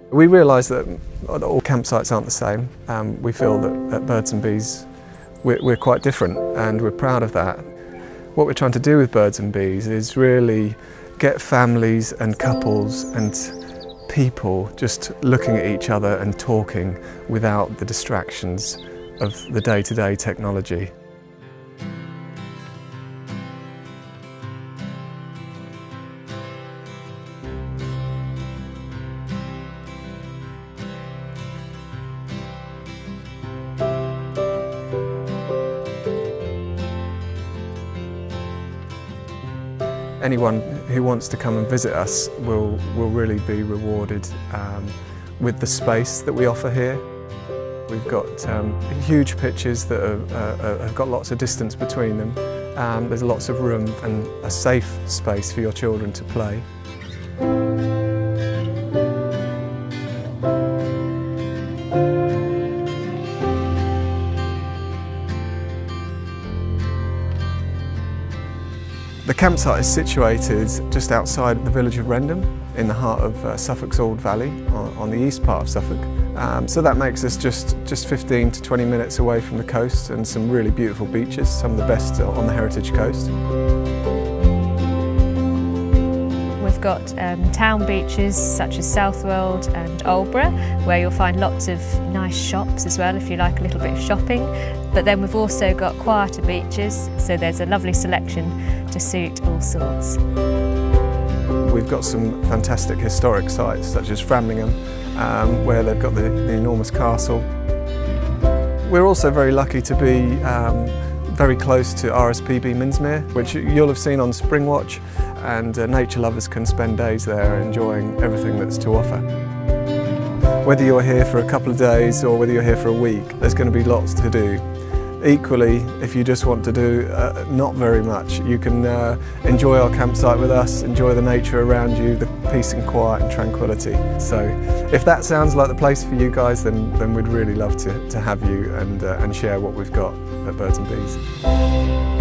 We realise that all campsites aren't the same. We feel that at Birds and Bees we're quite different, and we're proud of that. What we're trying to do with Birds and Bees is really get families and couples and people just looking at each other and talking without the distractions of the day-to-day technology. Anyone who wants to come and visit us will really be rewarded with the space that we offer here. We've got huge pitches that have got lots of distance between them. There's lots of room and a safe space for your children to play. The campsite is situated just outside the village of Rendham, in the heart of Suffolk's Old Valley, on the east part of Suffolk. So that makes us just 15 to 20 minutes away from the coast and some really beautiful beaches, some of the best on the Heritage Coast. We've got town beaches such as Southwold and Aldeburgh, where you'll find lots of nice shops as well if you like a little bit of shopping. But then we've also got quieter beaches, so there's a lovely selection to suit all sorts. We've got some fantastic historic sites such as Framlingham, where they've got the enormous castle. We're also very lucky to be very close to RSPB Minsmere, which you'll have seen on Springwatch, and nature lovers can spend days there enjoying everything that's to offer. Whether you're here for a couple of days or whether you're here for a week, there's going to be lots to do. Equally, if you just want to do not very much, you can enjoy our campsite with us, enjoy the nature around you, the peace and quiet and tranquility. So if that sounds like the place for you guys, then we'd really love to have you and share what we've got at Birds and Bees.